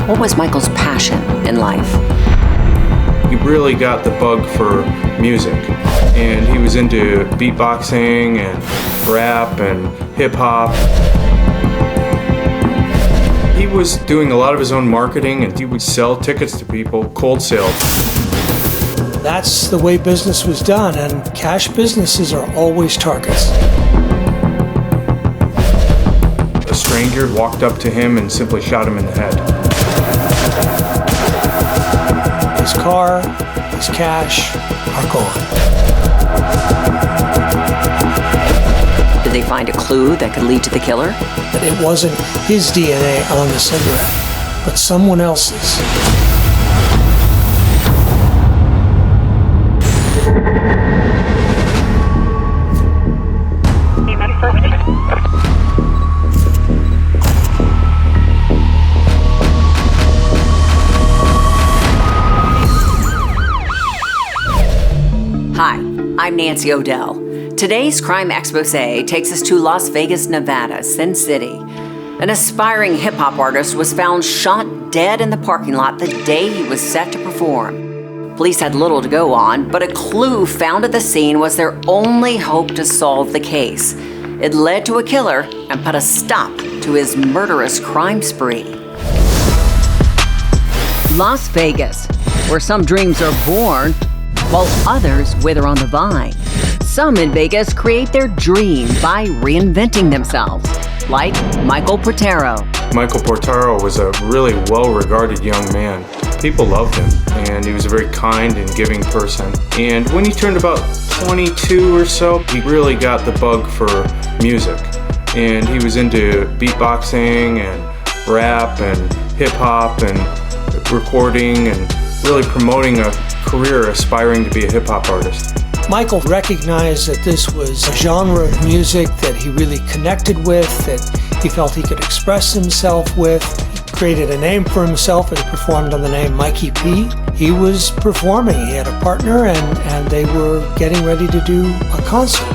What was Michael's passion in life? He really got the bug for music, and he was into beatboxing and rap and hip-hop. He was doing a lot of his own marketing, and he would sell tickets to people, cold sales. That's the way business was done, and cash businesses are always targets. A stranger walked up to him and simply shot him in the head. His car, his cash are gone. Did they find a clue that could lead to the killer? But it wasn't his DNA on the cigarette, but someone else's. Hi, I'm Nancy O'Dell. Today's Crime Exposé takes us to Las Vegas, Nevada, Sin City. An aspiring hip-hop artist was found shot dead in the parking lot the day he was set to perform. Police had little to go on, but a clue found at the scene was their only hope to solve the case. It led to a killer and put a stop to his murderous crime spree. Las Vegas, where some dreams are born, while others wither on the vine. Some in Vegas create their dream by reinventing themselves, like Michael Portero. Michael Portero was a really well-regarded young man. People loved him, and he was a very kind and giving person. And when he turned about 22 or so, he really got the bug for music. And he was into beatboxing and rap and hip-hop and recording and really promoting a career aspiring to be a hip-hop artist. Michael recognized that this was a genre of music that he really connected with, that he felt he could express himself with. He created a name for himself and performed on the name Mikey P. He was performing. He had a partner, and they were getting ready to do a concert.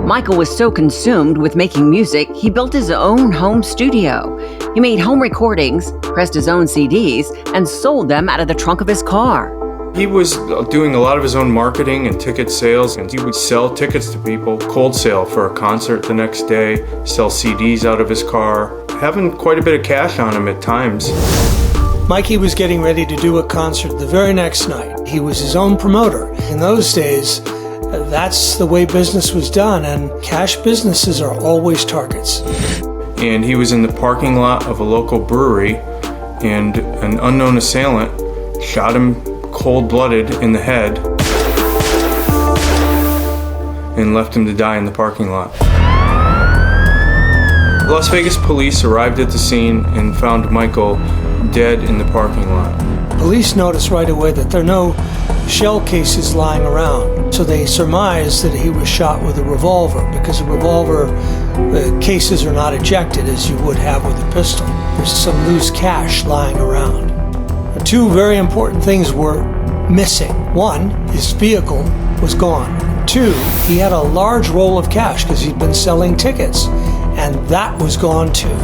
Michael was so consumed with making music, he built his own home studio. He made home recordings, pressed his own CDs, and sold them out of the trunk of his car. He was doing a lot of his own marketing and ticket sales, and he would sell tickets to people, cold sale for a concert the next day, sell CDs out of his car, having quite a bit of cash on him at times. Mikey was getting ready to do a concert the very next night. He was his own promoter. In those days, that's the way business was done, and cash businesses are always targets. And he was in the parking lot of a local brewery, and an unknown assailant shot him cold-blooded in the head and left him to die in the parking lot. Las Vegas police arrived at the scene and found Michael dead in the parking lot. Police noticed right away that there are no shell cases lying around, so they surmised that he was shot with a revolver, because a revolver cases are not ejected as you would have with a pistol. There's some loose cash lying around. Two very important things were missing. One, his vehicle was gone. Two, he had a large roll of cash because he'd been selling tickets, and that was gone too.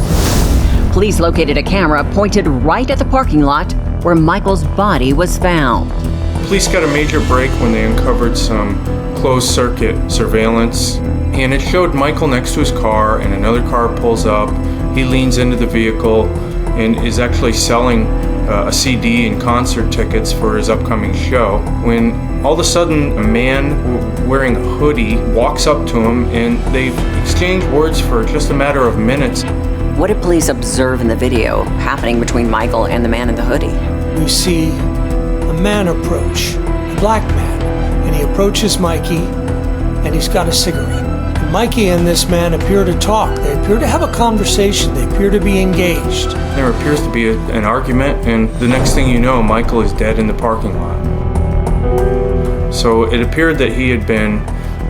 Police located a camera pointed right at the parking lot where Michael's body was found. Police got a major break when they uncovered some closed-circuit surveillance, and it showed Michael next to his car, and another car pulls up. He leans into the vehicle and is actually selling a CD and concert tickets for his upcoming show, when all of a sudden a man wearing a hoodie walks up to him, and they exchange words for just a matter of minutes. What did police observe in the video happening between Michael and the man in the hoodie? We see a man approach, a black man, and he approaches Mikey, and he's got a cigarette. And Mikey and this man appear to talk. They appear to have a conversation. They appear to be engaged. There appears to be an argument, and the next thing you know, Michael is dead in the parking lot. So it appeared that he had been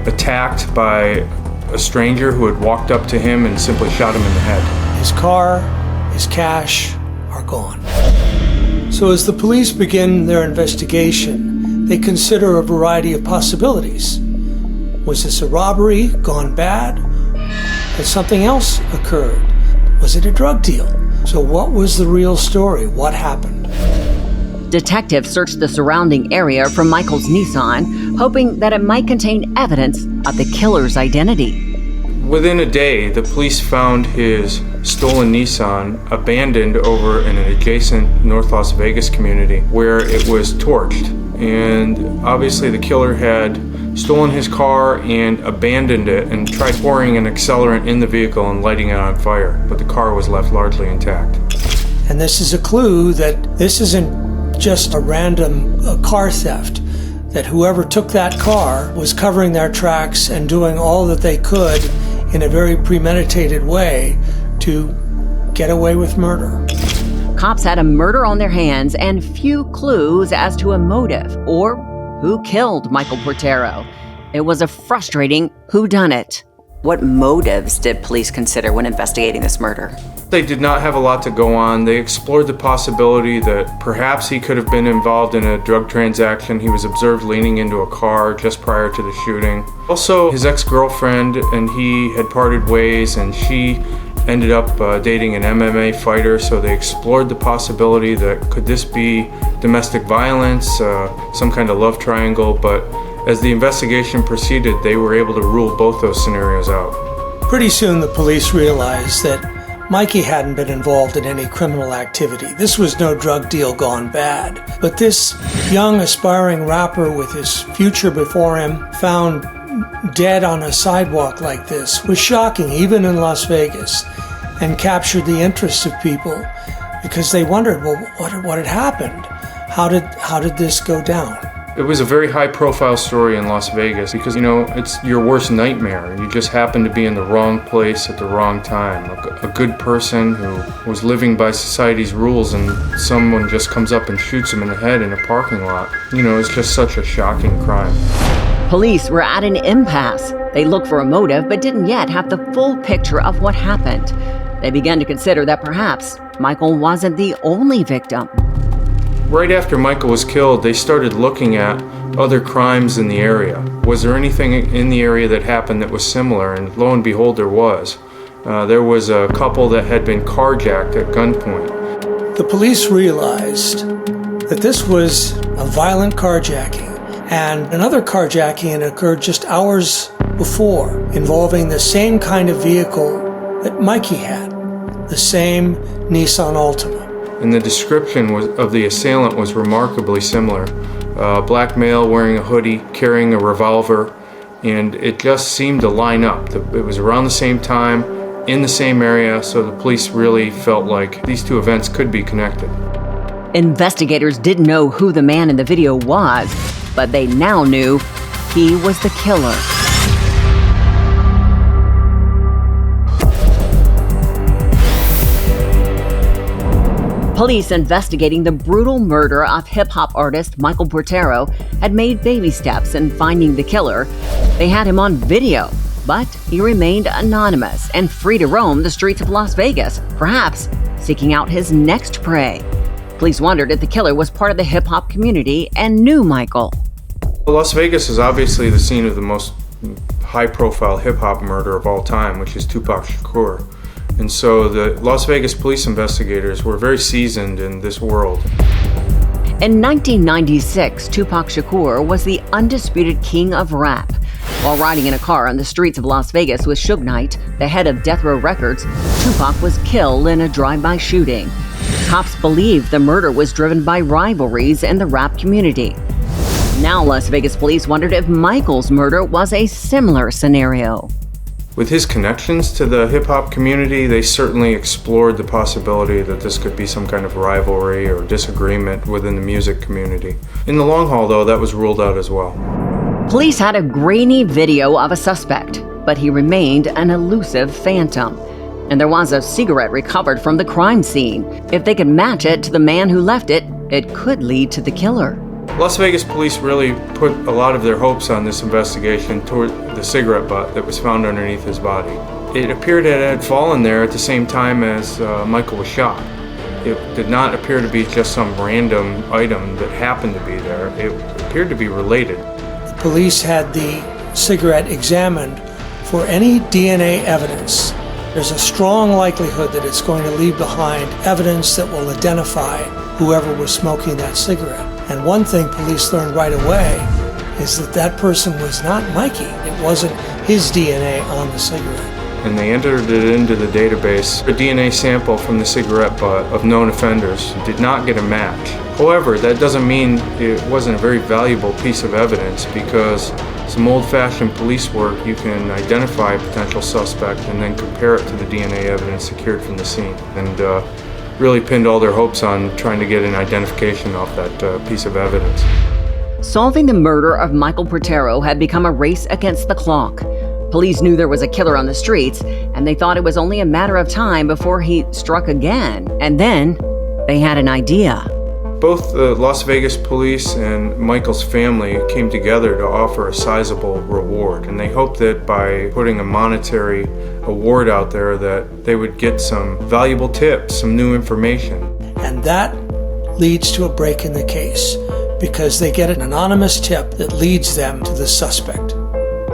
attacked by a stranger who had walked up to him and simply shot him in the head. His car, his cash are gone. So as the police begin their investigation, they consider a variety of possibilities. Was this a robbery gone bad? Had something else occurred? Was it a drug deal? So what was the real story? What happened? Detectives searched the surrounding area for Michael's Nissan, hoping that it might contain evidence of the killer's identity. Within a day, the police found his stolen Nissan abandoned over in an adjacent North Las Vegas community where it was torched. And obviously the killer had stolen his car and abandoned it and tried pouring an accelerant in the vehicle and lighting it on fire, but the car was left largely intact. And this is a clue that this isn't just a random car theft, that whoever took that car was covering their tracks and doing all that they could in a very premeditated way to get away with murder. Cops had a murder on their hands and few clues as to a motive or who killed Michael Portero. It was a frustrating whodunit. What motives did police consider when investigating this murder? They did not have a lot to go on. They explored the possibility that perhaps he could have been involved in a drug transaction. He was observed leaning into a car just prior to the shooting. Also, his ex-girlfriend and he had parted ways, and she ended up dating an MMA fighter, so they explored the possibility that could this be domestic violence, some kind of love triangle, but as the investigation proceeded, they were able to rule both those scenarios out. Pretty soon the police realized that Mikey hadn't been involved in any criminal activity. This was no drug deal gone bad. But this young aspiring rapper with his future before him found dead on a sidewalk like this was shocking, even in Las Vegas, and captured the interest of people because they wondered, well, what had happened? How did this go down? It was a very high-profile story in Las Vegas because, it's your worst nightmare. You just happen to be in the wrong place at the wrong time. A good person who was living by society's rules, and someone just comes up and shoots him in the head in a parking lot. It's just such a shocking crime. Police were at an impasse. They looked for a motive but didn't yet have the full picture of what happened. They began to consider that perhaps Michael wasn't the only victim. Right after Michael was killed, they started looking at other crimes in the area. Was there anything in the area that happened that was similar? And lo and behold, there was. There was a couple that had been carjacked at gunpoint. The police realized that this was a violent carjacking, and another carjacking had occurred just hours before, involving the same kind of vehicle that Mikey had, the same Nissan Altima. And the description of the assailant was remarkably similar. A black male wearing a hoodie, carrying a revolver, and it just seemed to line up. It was around the same time, in the same area, so the police really felt like these two events could be connected. Investigators didn't know who the man in the video was, but they now knew he was the killer. Police investigating the brutal murder of hip-hop artist Michael Portero had made baby steps in finding the killer. They had him on video, but he remained anonymous and free to roam the streets of Las Vegas, perhaps seeking out his next prey. Police wondered if the killer was part of the hip-hop community and knew Michael. Las Vegas is obviously the scene of the most high-profile hip-hop murder of all time, which is Tupac Shakur. And so the Las Vegas police investigators were very seasoned in this world. In 1996, Tupac Shakur was the undisputed king of rap. While riding in a car on the streets of Las Vegas with Suge Knight, the head of Death Row Records, Tupac was killed in a drive-by shooting. Cops believe the murder was driven by rivalries in the rap community. Now Las Vegas police wondered if Michael's murder was a similar scenario. With his connections to the hip-hop community, they certainly explored the possibility that this could be some kind of rivalry or disagreement within the music community. In the long haul, though, that was ruled out as well. Police had a grainy video of a suspect, but he remained an elusive phantom. And there was a cigarette recovered from the crime scene. If they could match it to the man who left it, it could lead to the killer. Las Vegas police really put a lot of their hopes on this investigation toward the cigarette butt that was found underneath his body. It appeared that it had fallen there at the same time as Michael was shot. It did not appear to be just some random item that happened to be there. It appeared to be related. The police had the cigarette examined for any DNA evidence there's a strong likelihood that it's going to leave behind evidence that will identify whoever was smoking that cigarette. And one thing police learned right away is that that person was not Mikey. It wasn't his DNA on the cigarette. And they entered it into the database. A DNA sample from the cigarette butt of known offenders did not get a match. However, that doesn't mean it wasn't a very valuable piece of evidence, because some old-fashioned police work, you can identify a potential suspect and then compare it to the DNA evidence secured from the scene, and really pinned all their hopes on trying to get an identification off that piece of evidence. Solving the murder of Michael Portero had become a race against the clock. Police knew there was a killer on the streets, and they thought it was only a matter of time before he struck again. And then they had an idea. Both the Las Vegas police and Michael's family came together to offer a sizable reward, and they hoped that by putting a monetary award out there that they would get some valuable tips, some new information. And that leads to a break in the case, because they get an anonymous tip that leads them to the suspect.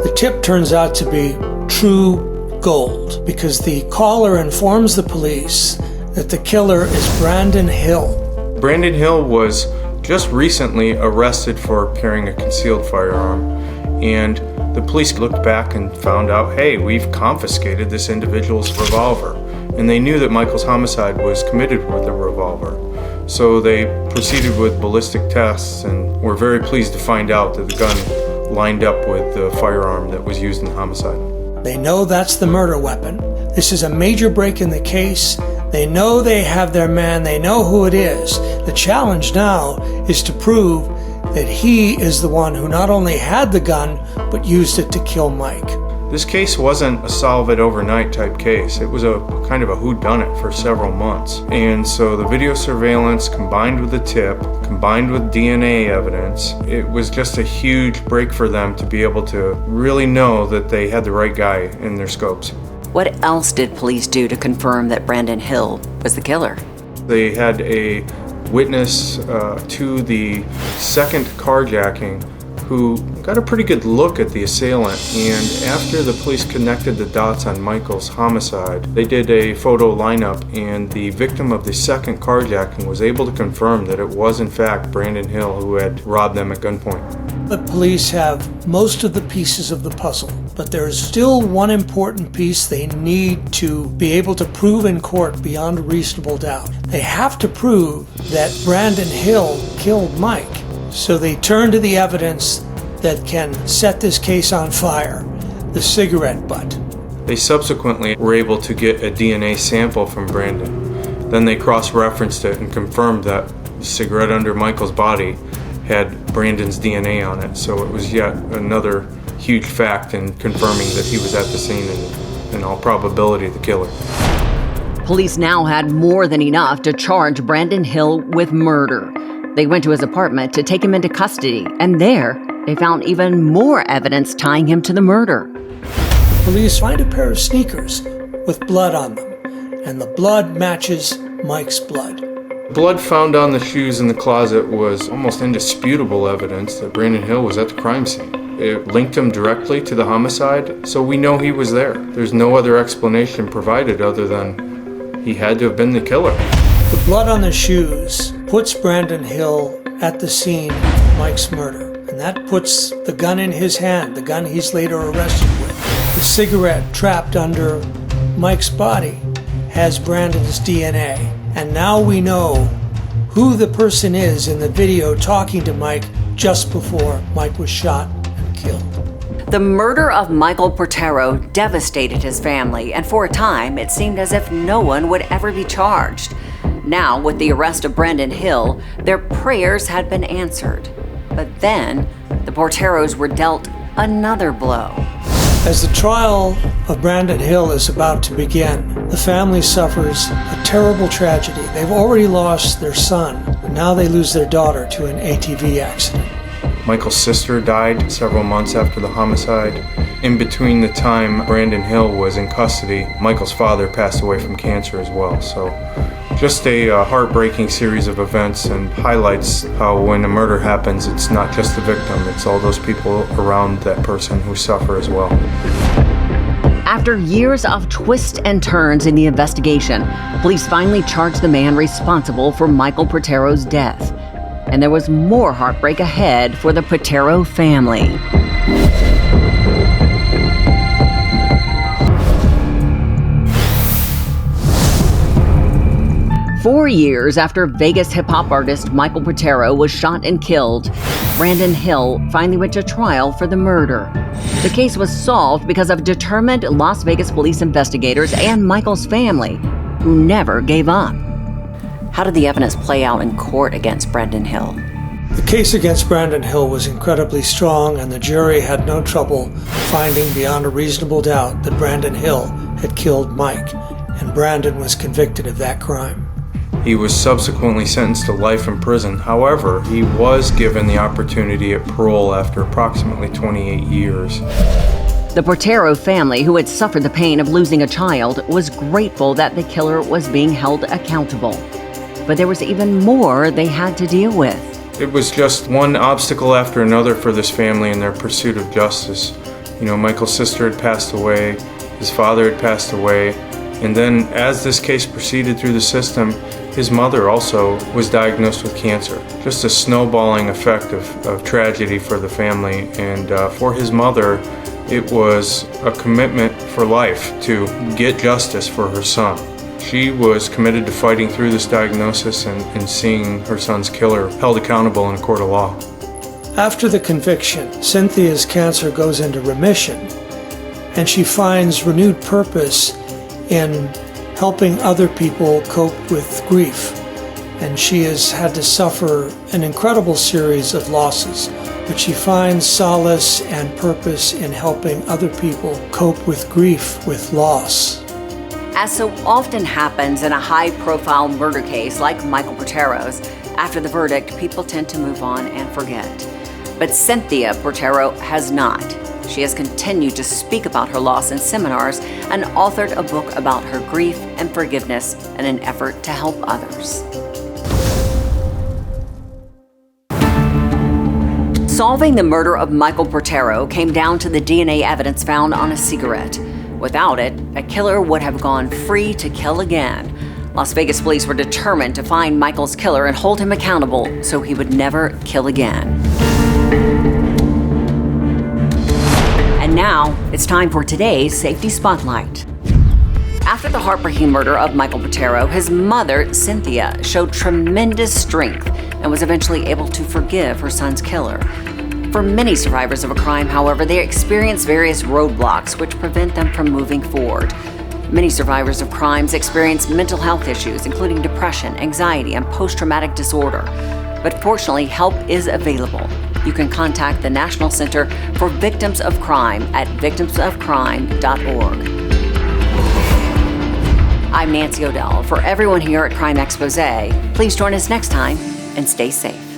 The tip turns out to be true gold, because the caller informs the police that the killer is Brandon Hill. Brandon Hill was just recently arrested for carrying a concealed firearm, and the police looked back and found out, hey, we've confiscated this individual's revolver. And they knew that Michael's homicide was committed with a revolver. So they proceeded with ballistic tests and were very pleased to find out that the gun lined up with the firearm that was used in the homicide. They know that's the murder weapon. This is a major break in the case. They know they have their man. They know who it is. The challenge now is to prove that he is the one who not only had the gun, but used it to kill Mike. This case wasn't a solve it overnight type case. It was a kind of a whodunit for several months. And so the video surveillance combined with the tip, combined with DNA evidence, it was just a huge break for them to be able to really know that they had the right guy in their scopes. What else did police do to confirm that Brandon Hill was the killer? They had a witness to the second carjacking who got a pretty good look at the assailant, and after the police connected the dots on Michael's homicide, they did a photo lineup, and the victim of the second carjacking was able to confirm that it was in fact Brandon Hill who had robbed them at gunpoint. The police have most of the pieces of the puzzle, but there's still one important piece they need to be able to prove in court beyond a reasonable doubt. They have to prove that Brandon Hill killed Mike. So they turn to the evidence that can set this case on fire, the cigarette butt. They subsequently were able to get a DNA sample from Brandon. Then they cross-referenced it and confirmed that the cigarette under Michael's body had Brandon's DNA on it. So it was yet another huge fact in confirming that he was at the scene and, in all probability, the killer. Police now had more than enough to charge Brandon Hill with murder. They went to his apartment to take him into custody, and there they found even more evidence tying him to the murder. Police find a pair of sneakers with blood on them, and the blood matches Mike's blood. Blood found on the shoes in the closet was almost indisputable evidence that Brandon Hill was at the crime scene. It linked him directly to the homicide, so we know he was there. There's no other explanation provided other than he had to have been the killer. The blood on the shoes puts Brandon Hill at the scene of Mike's murder, and that puts the gun in his hand, the gun he's later arrested with. The cigarette trapped under Mike's body has Brandon's DNA, and now we know who the person is in the video talking to Mike just before Mike was shot and killed. The murder of Michael Portero devastated his family, and for a time it seemed as if no one would ever be charged. Now, with the arrest of Brandon Hill, their prayers had been answered. But then, the Porteros were dealt another blow. As the trial of Brandon Hill is about to begin, the family suffers a terrible tragedy. They've already lost their son, and now they lose their daughter to an ATV accident. Michael's sister died several months after the homicide. In between the time Brandon Hill was in custody, Michael's father passed away from cancer as well. So just a heartbreaking series of events, and highlights how when a murder happens, it's not just the victim, it's all those people around that person who suffer as well. After years of twists and turns in the investigation, police finally charged the man responsible for Michael Portero's death. And there was more heartbreak ahead for the Portero family. Four years after Vegas hip-hop artist Michael Portero was shot and killed, Brandon Hill finally went to trial for the murder. The case was solved because of determined Las Vegas police investigators and Michael's family, who never gave up. How did the evidence play out in court against Brandon Hill? The case against Brandon Hill was incredibly strong, and the jury had no trouble finding beyond a reasonable doubt that Brandon Hill had killed Mike, and Brandon was convicted of that crime. He was subsequently sentenced to life in prison. However, he was given the opportunity at parole after approximately 28 years. The Portero family, who had suffered the pain of losing a child, was grateful that the killer was being held accountable. But there was even more they had to deal with. It was just one obstacle after another for this family in their pursuit of justice. Michael's sister had passed away, his father had passed away, and then as this case proceeded through the system, his mother also was diagnosed with cancer. Just a snowballing effect of tragedy for the family. And for his mother, it was a commitment for life to get justice for her son. She was committed to fighting through this diagnosis and seeing her son's killer held accountable in a court of law. After the conviction, Cynthia's cancer goes into remission, and she finds renewed purpose in helping other people cope with grief. And she has had to suffer an incredible series of losses, but she finds solace and purpose in helping other people cope with grief, with loss. As so often happens in a high-profile murder case like Michael Portero's, after the verdict, people tend to move on and forget. But Cynthia Portero has not. She has continued to speak about her loss in seminars and authored a book about her grief and forgiveness in an effort to help others. Solving the murder of Michael Portero came down to the DNA evidence found on a cigarette. Without it, a killer would have gone free to kill again. Las Vegas police were determined to find Michael's killer and hold him accountable so he would never kill again. And now, it's time for today's Safety Spotlight. After the heartbreaking murder of Michael Portero, his mother, Cynthia, showed tremendous strength and was eventually able to forgive her son's killer. For many survivors of a crime, however, they experience various roadblocks which prevent them from moving forward. Many survivors of crimes experience mental health issues, including depression, anxiety, and post-traumatic disorder. But fortunately, help is available. You can contact the National Center for Victims of Crime at victimsofcrime.org. I'm Nancy O'Dell. For everyone here at Crime Exposé, please join us next time and stay safe.